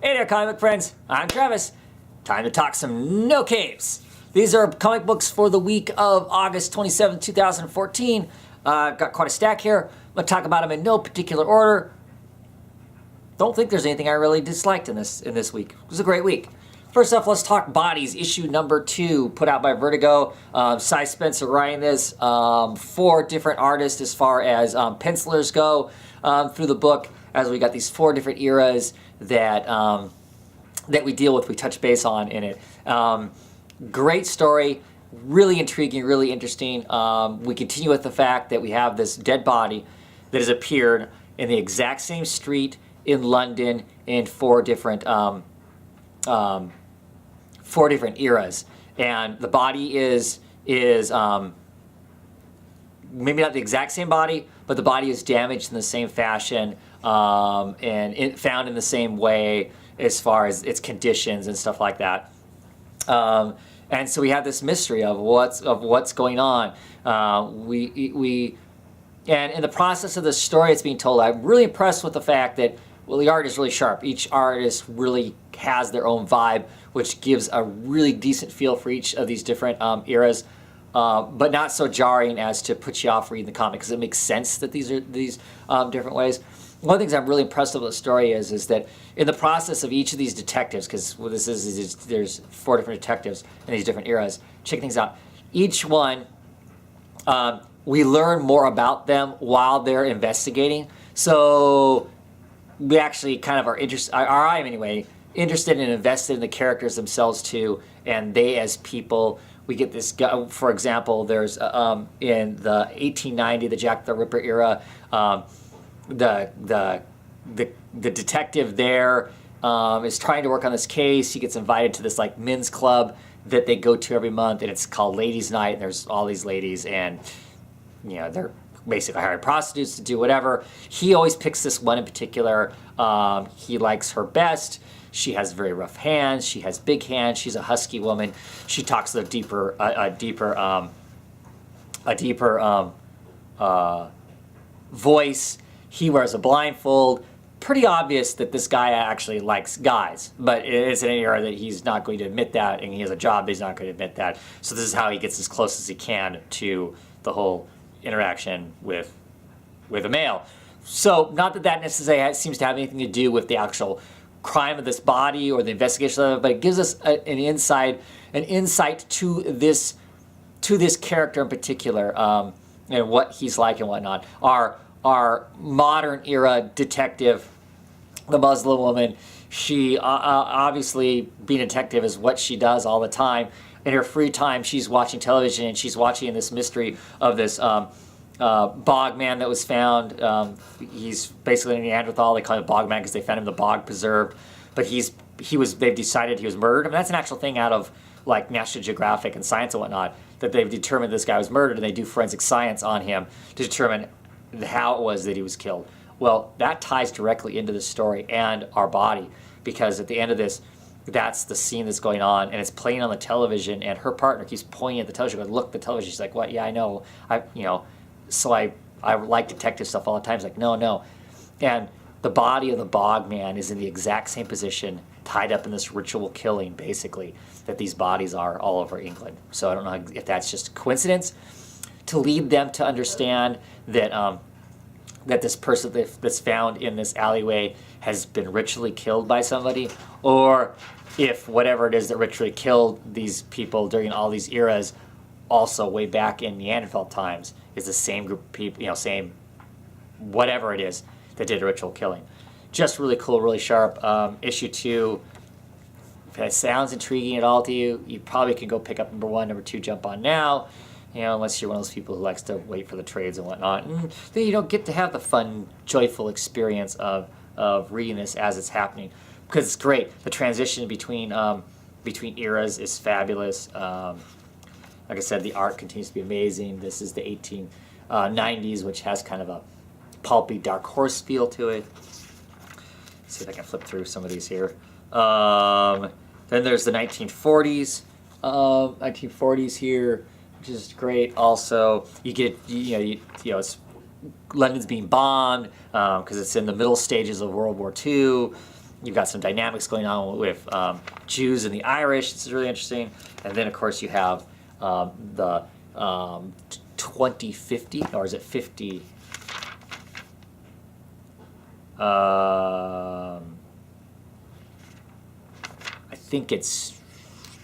Hey there, comic book friends. I'm Travis. Time to talk some No Caves. These are comic books for the week of August 27, 2014. Got quite a stack here. I'm going to talk about them in no particular order. Don't think there's anything I really disliked in this week. It was a great week. First off, let's talk Bodies, issue number 2, put out by Vertigo. Cy Spencer writing this. 4 different artists as far as pencilers go through the book, as we got these 4 different eras that we deal with, we touch base on in it. Great story, really intriguing, really interesting. We continue with the fact that we have this dead body that has appeared in the exact same street in London in 4 different eras, and the body is maybe not the exact same body, but the body is damaged in the same fashion, and found in the same way as far as its conditions and stuff like that. And so we have this mystery of what's going on. And in the process of the story it's being told, I'm really impressed with the fact that, well, the art is really sharp. Each artist really has their own vibe, which gives a really decent feel for each of these different eras, but not so jarring as to put you off reading the comic, because it makes sense that these are these different ways. One of the things I'm really impressed with the story is that in the process of each of these detectives, because what this is there's 4 different detectives in these different eras. Check things out. Each one, we learn more about them while they're investigating. So we actually kind of are interested, or I am anyway, interested and invested in the characters themselves too, and they as people. We get this guy, for example, there's in the 1890, the Jack the Ripper era, the detective there is trying to work on this case. He gets invited to this like men's club that they go to every month, and it's called Ladies' Night, and there's all these ladies, and you know, they're basically hiring prostitutes to do whatever. He always picks this one in particular. He likes her best. She has very rough hands. She has big hands. She's a husky woman. She talks with a deeper voice. He wears a blindfold. Pretty obvious that this guy actually likes guys, but it's an era that he's not going to admit that, and he has a job, but he's not going to admit that. So this is how he gets as close as he can to the whole interaction with a male. So not that necessarily seems to have anything to do with the actual crime of this body or the investigation of it, but it gives us an insight to this character in particular, and what he's like and whatnot. Our modern era detective, the Muslim woman, she obviously being a detective is what she does all the time. In her free time, she's watching television, and she's watching this mystery of this bog man that was found. He's basically a Neanderthal. They call him bog man because they found him in the bog preserved. But they've decided he was murdered. I mean, that's an actual thing out of like National Geographic and Science and whatnot, that they've determined this guy was murdered, and they do forensic science on him to determine how it was that he was killed. Well, that ties directly into the story and our body, because at the end of this, that's the scene that's going on, and it's playing on the television, and her partner keeps pointing at the television, going, "Look, the television." She's like, "What? Yeah, I know. So I like detective stuff all the time." She's like, "No." And the body of the bog man is in the exact same position, tied up in this ritual killing, basically, that these bodies are all over England. So I don't know if that's just a coincidence to lead them to understand that that this person that's found in this alleyway has been ritually killed by somebody, or if whatever it is that ritually killed these people during all these eras, also way back in Neanderthal times, is the same group of people, same whatever it is that did a ritual killing. Just really cool, really sharp. Issue 2, if it sounds intriguing at all to you, you probably can go pick up number 1, number 2, jump on now. Unless you're one of those people who likes to wait for the trades and whatnot. And then you don't get to have the fun, joyful experience of reading this as it's happening. Because it's great. The transition between eras is fabulous. Like I said, the art continues to be amazing. This is the 1890s, which has kind of a pulpy, dark horse feel to it. Let's see if I can flip through some of these here. Then there's the 1940s. 1940s here, which is great. Also, you get it's London's being bombed because it's in the middle stages of World War II. you've got some dynamics going on with Jews and the Irish. This is really interesting. And then, of course, you have the 2050, or is it 50? I think it's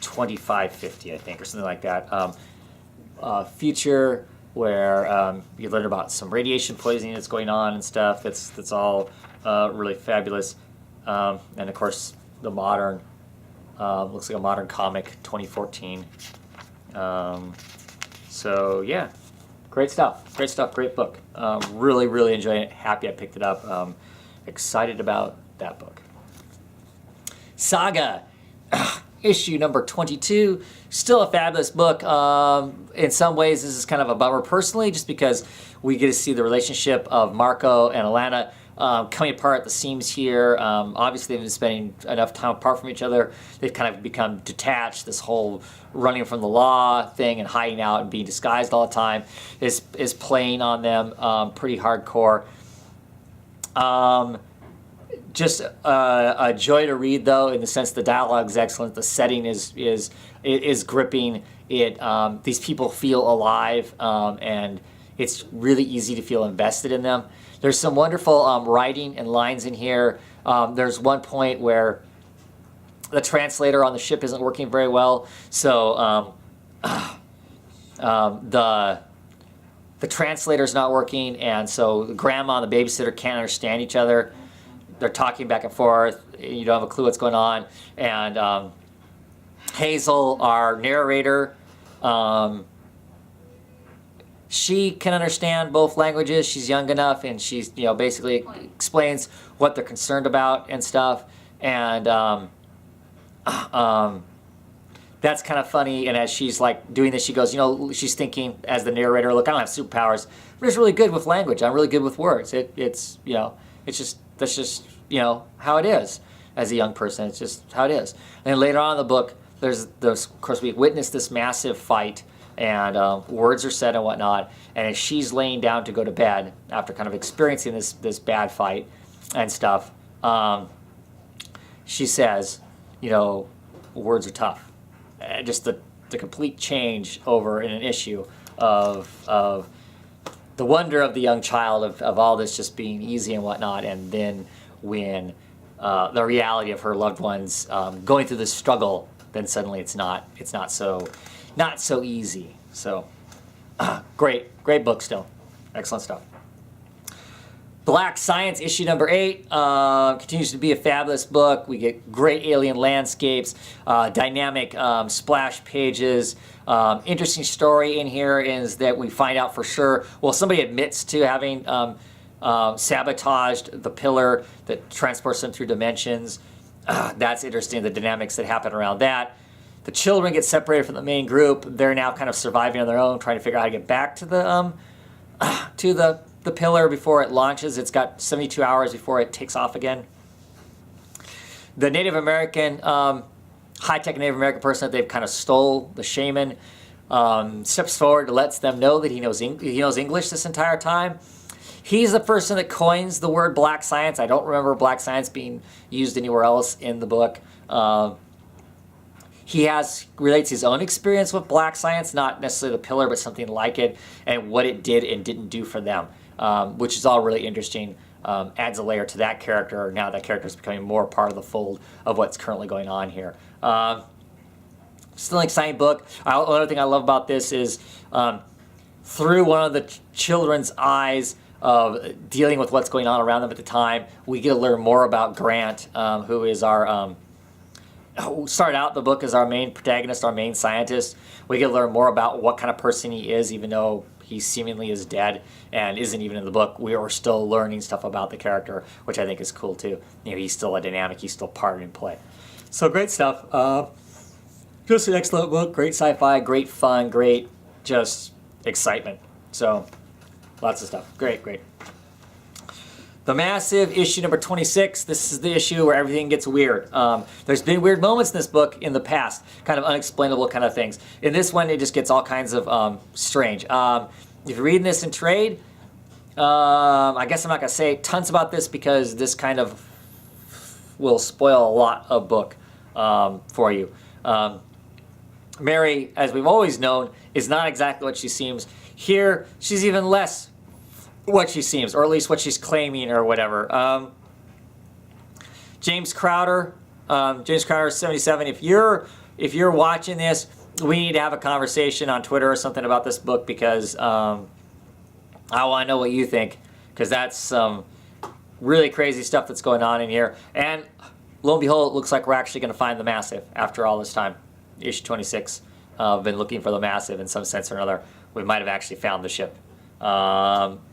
2550, I think, or something like that. Future where you learn about some radiation poisoning that's going on and stuff. That's all really fabulous. And of course, the modern looks like a modern comic, 2014. So yeah, great stuff. Great stuff. Great book. Really, really enjoying it. Happy I picked it up. Excited about that book. Saga. Issue number 22, still a fabulous book. In some ways, this is kind of a bummer personally, just because we get to see the relationship of Marco and Alana coming apart at the seams here. Obviously, they've been spending enough time apart from each other. They've kind of become detached. This whole running from the law thing and hiding out and being disguised all the time is playing on them pretty hardcore. Just a joy to read, though, in the sense the dialogue is excellent. The setting is gripping. These people feel alive, and it's really easy to feel invested in them. There's some wonderful writing and lines in here. There's one point where the translator on the ship isn't working very well, so the translator's not working, and so the grandma and the babysitter can't understand each other. They're talking back and forth. You don't have a clue what's going on. And Hazel, our narrator, she can understand both languages. She's young enough, and she's basically explains what they're concerned about and stuff. And that's kind of funny. And as she's like doing this, she goes, she's thinking as the narrator, look, I don't have superpowers, but it's really good with language. I'm really good with words. It's that's just how it is as a young person. It's just how it is. And then later on in the book, there's of course we witness this massive fight, and words are said and whatnot. And as she's laying down to go to bed after kind of experiencing this bad fight and stuff, she says, words are tough. Just the complete change over in an issue of the wonder of the young child of all this just being easy and whatnot, and then when the reality of her loved ones going through this struggle, then suddenly it's not so easy. So great book still, excellent stuff. Black Science issue number 8 continues to be a fabulous book. We get great alien landscapes, dynamic splash pages. Interesting story in here is that we find out for sure, well, somebody admits to having sabotaged the pillar that transports them through dimensions. That's interesting, the dynamics that happen around that. The children get separated from the main group. They're now kind of surviving on their own, trying to figure out how to get back to the pillar before it launches. It's got 72 hours before it takes off again. The Native American, high-tech Native American person that they've kind of stole, the shaman, steps forward and lets them know that he knows English this entire time. He's the person that coins the word black science. I don't remember black science being used anywhere else in the book. He relates his own experience with black science, not necessarily the pillar, but something like it, and what it did and didn't do for them, which is all really interesting. Adds a layer to that character. Now that character is becoming more part of the fold of what's currently going on here. Still an exciting book. Another thing I love about this is through one of the children's eyes of dealing with what's going on around them at the time, we get to learn more about Grant, who is our... who started out the book as our main protagonist, our main scientist. We get to learn more about what kind of person he is, even though he seemingly is dead and isn't even in the book. We are still learning stuff about the character, which I think is cool too. He's still a dynamic, he's still part in play. So great stuff. Just an excellent book, great sci-fi, great fun, great just excitement. So lots of stuff. Great. The Massive, issue number 26. This is the issue where everything gets weird. There's been weird moments in this book in the past, kind of unexplainable kind of things. In this one, it just gets all kinds of strange. If you're reading this in trade, I guess I'm not going to say tons about this because this kind of will spoil a lot of book for you. Mary, as we've always known, is not exactly what she seems. Here, she's even less what she seems, or at least what she's claiming or whatever. James Crowder, James Crowder 77. If you're watching this, we need to have a conversation on Twitter or something about this book, because I want to know what you think, because that's some really crazy stuff that's going on in here. And lo and behold, it looks like we're actually going to find the Massive after all this time. Issue 26. I've been looking for the Massive in some sense or another. We might have actually found the ship.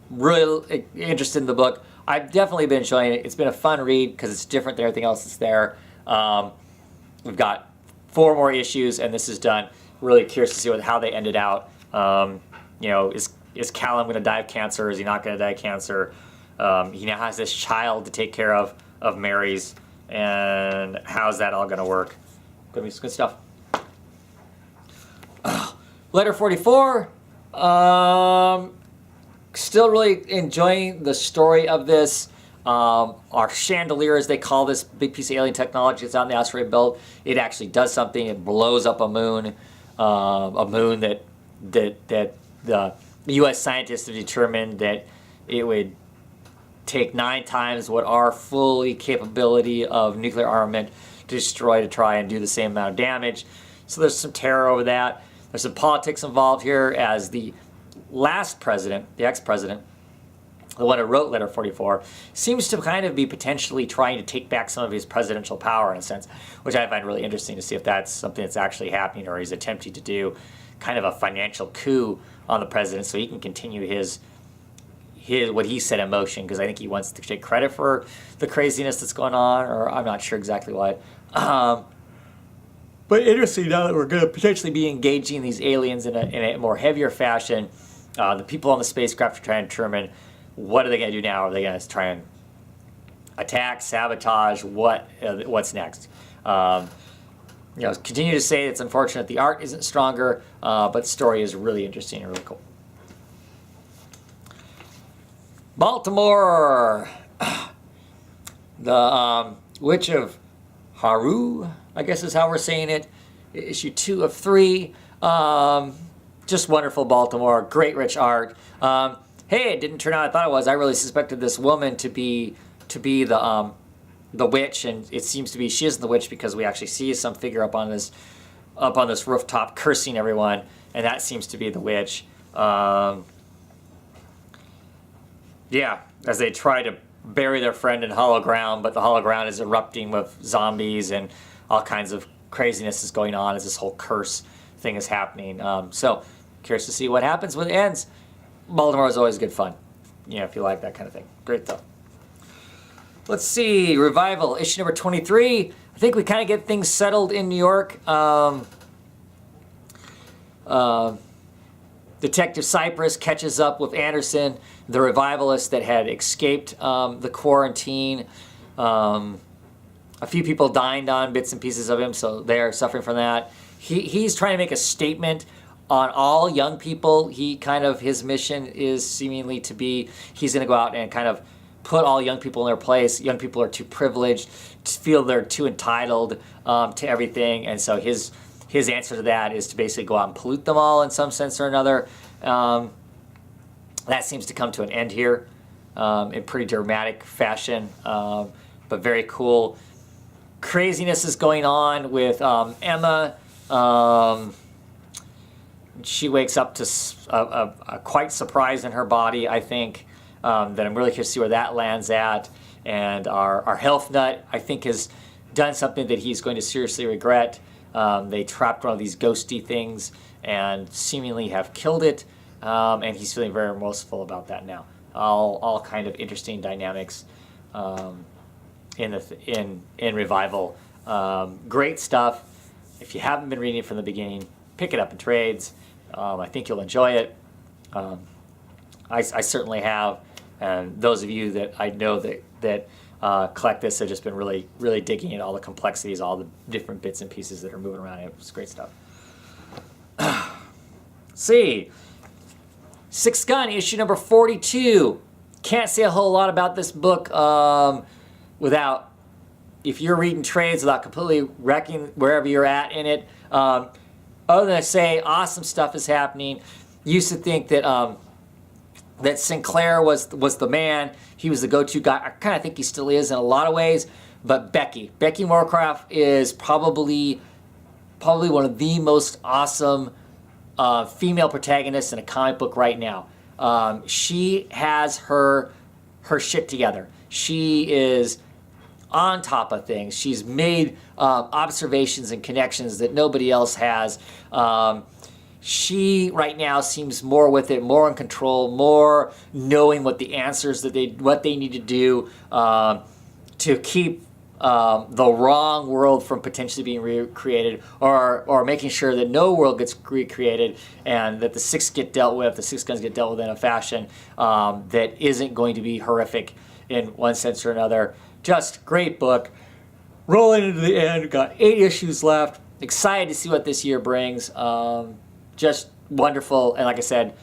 Really interested in the book. I've definitely been enjoying it. It's been a fun read because it's different than everything else that's there. We've got 4 more issues, and this is done. Really curious to see how they ended out. You know, is Callum going to die of cancer? Is he not going to die of cancer? He now has this child to take care of Mary's, and how's that all going to work? Going to be some good stuff. Letter 44. Still really enjoying the story of this. Our chandelier, as they call this big piece of alien technology that's out in the asteroid belt, it actually does something. It blows up a moon that the U.S. scientists have determined that it would take 9 times what our fully capability of nuclear armament to destroy, to try and do the same amount of damage. So there's some terror over that. There's some politics involved here, as the last president, the ex-president, the one who wrote Letter 44, seems to kind of be potentially trying to take back some of his presidential power in a sense, which I find really interesting to see if that's something that's actually happening, or he's attempting to do kind of a financial coup on the president so he can continue his what he set in motion, because I think he wants to take credit for the craziness that's going on, or I'm not sure exactly what. But interesting, now that we're going to potentially be engaging these aliens in a more heavier fashion, the people on the spacecraft are trying to determine what are they going to do now. Are they going to try and attack, sabotage? What's next? Continue to say it's unfortunate the art isn't stronger, but the story is really interesting and really cool. Baltimore, the Witch of Harju, I guess is how we're saying it. Issue 2 of 3. Just wonderful Baltimore. Great rich art. Hey, it didn't turn out I thought it was. I really suspected this woman to be the witch, and it seems to be she isn't the witch, because we actually see some figure up on this rooftop cursing everyone, and that seems to be the witch. Yeah, as they try to bury their friend in hollow ground, but the hollow ground is erupting with zombies, and all kinds of craziness is going on as this whole curse thing is happening. So curious to see what happens when it ends. Baltimore is always good fun, if you like that kind of thing. Great though. Let's see, Revival, issue number 23. I think we kind of get things settled in New York. Detective Cypress catches up with Anderson, the revivalist that had escaped the quarantine. A few people dined on bits and pieces of him, so they're suffering from that. He's trying to make a statement on all young people. His mission is seemingly to be, he's going to go out and kind of put all young people in their place. Young people are too privileged, to feel they're too entitled to everything, and so his answer to that is to basically go out and pollute them all in some sense or another. That seems to come to an end here in pretty dramatic fashion, but very cool. Craziness is going on with Emma. She wakes up to a quite surprise in her body, I think, that I'm really curious to see where that lands at. And our health nut, I think, has done something that he's going to seriously regret. They trapped one of these ghosty things and seemingly have killed it, and he's feeling very remorseful about that now. All kind of interesting dynamics in Revival. Great stuff. If you haven't been reading it from the beginning, pick it up in trades. I think you'll enjoy it. I certainly have, and those of you that I know that collect this have just been really, really digging at all the complexities, all the different bits and pieces that are moving around. It's great stuff. See, Sixth Gun, issue number 42. Can't say a whole lot about this book without if you're reading trades without completely wrecking wherever you're at in it, other than to say awesome stuff is happening. Used to think that that Sinclair was the man. He was the go-to guy. I kind of think he still is in a lot of ways. But Becky Moorcroft is probably one of the most awesome female protagonists in a comic book right now. She has her shit together. She is on top of things. She's made observations and connections that nobody else has. She right now seems more with it, more in control, more knowing what the answers what they need to do to keep the wrong world from potentially being recreated, or making sure that no world gets recreated and that the Six Guns get dealt with in a fashion that isn't going to be horrific in one sense or another. Just great book. Rolling into the end, got 8 issues left. Excited to see what this year brings. Just wonderful, and like I said,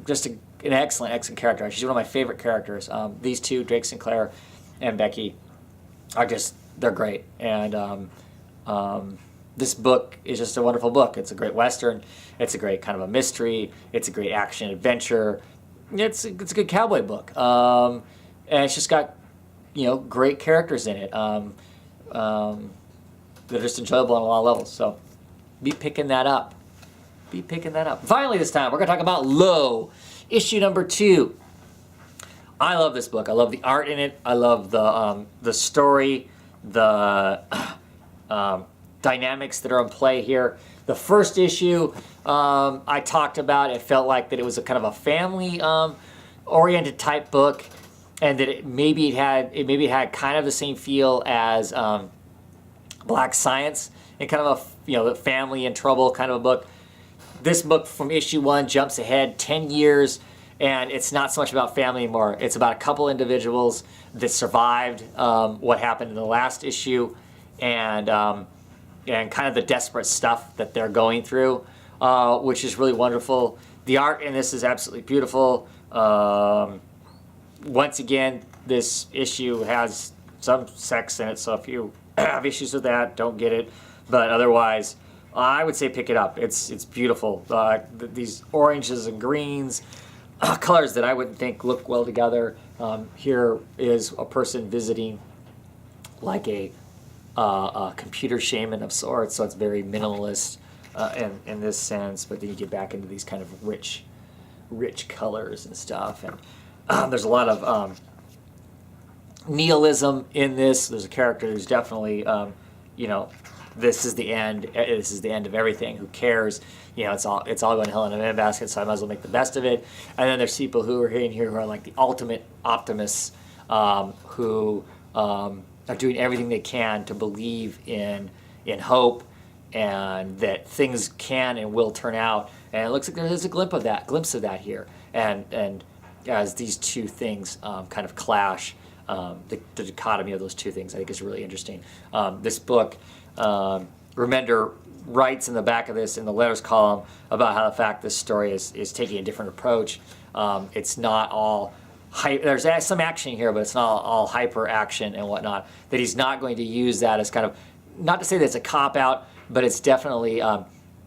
just an excellent character. She's one of my favorite characters. These two, Drake Sinclair and Becky, they're great. And this book is just a wonderful book. It's a great Western. It's a great kind of a mystery. It's a great action adventure. It's a good cowboy book. And it's just got, great characters in it. They're just enjoyable on a lot of levels. So be picking that up. Finally this time, we're going to talk about Low, issue number 2. I love this book. I love the art in it. I love the story, the dynamics that are in play here. The first issue I talked about, it felt like that it was a kind of a family oriented type book, and that it had kind of the same feel as Black Science, and kind of a family in trouble kind of a book. This book from issue 1 jumps ahead 10 years, and it's not so much about family anymore. It's about a couple individuals that survived what happened in the last issue, and kind of the desperate stuff that they're going through, which is really wonderful. The art in this is absolutely beautiful. Once again, this issue has some sex in it, so if you have issues with that, don't get it. But otherwise, I would say pick it up. It's beautiful. These oranges and greens, colors that I wouldn't think look well together. Here is a person visiting like a computer shaman of sorts, so it's very minimalist in this sense. But then you get back into these kind of rich colors and stuff. And there's a lot of nihilism in this. There's a character who's definitely, this is the end. This is the end of everything. Who cares? It's all going to hell in a handbasket. So I might as well make the best of it. And then there's people who are in here who are like the ultimate optimists, who are doing everything they can to believe in hope, and that things can and will turn out. And it looks like there's a glimpse of that here. And as these two things kind of clash, the dichotomy of those two things, I think, is really interesting. This book. Remender writes in the back of this, in the letters column, about how the fact this story is taking a different approach. It's not all there's some action here, but it's not all hyper action and whatnot. That he's not going to use that as kind of, not to say that it's a cop out, but it's definitely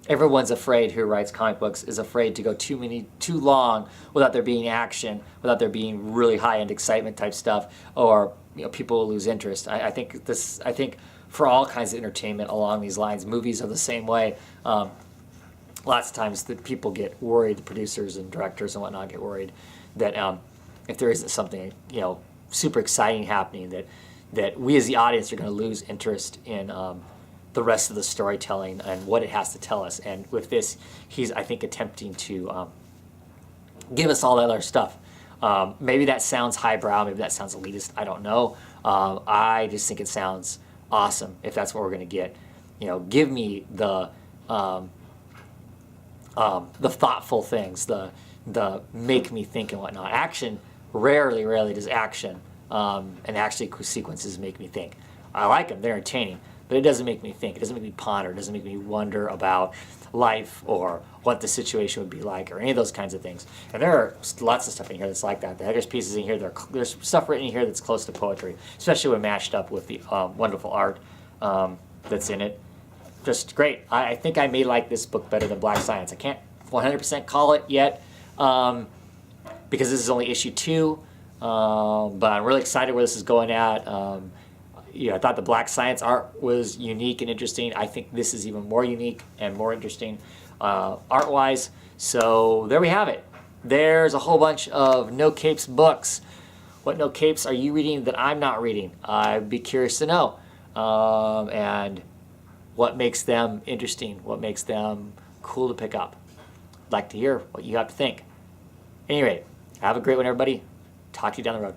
everyone's afraid who writes comic books is afraid to go too long without there being action, without there being really high end excitement type stuff, or people will lose interest. I think for all kinds of entertainment along these lines, movies are the same way. Lots of times the people get worried, the producers and directors and whatnot get worried that if there isn't something super exciting happening, that we as the audience are going to lose interest in the rest of the storytelling and what it has to tell us. And with this, he's, I think, attempting to give us all that other stuff. Maybe that sounds highbrow, maybe that sounds elitist, I don't know. I just think it sounds awesome if that's what we're going to get. Give me the thoughtful things, the make me think and whatnot. Action, rarely does action and action sequences make me think. I like them, they're entertaining, but it doesn't make me think. It doesn't make me ponder. It doesn't make me wonder about life or what the situation would be like or any of those kinds of things. And there are lots of stuff in here that's like that. There's pieces in here, there's stuff written in here that's close to poetry, especially when matched up with the wonderful art that's in it. Just great. I think I may like this book better than Black Science. I can't 100% call it yet because this is only issue 2, but I'm really excited where this is going at. I thought the Black Science art was unique and interesting. I think this is even more unique and more interesting art-wise. So there we have it. There's a whole bunch of No Capes books. What No Capes are you reading that I'm not reading? I'd be curious to know. And what makes them interesting? What makes them cool to pick up? I'd like to hear what you have to think. Anyway, have a great one, everybody. Talk to you down the road.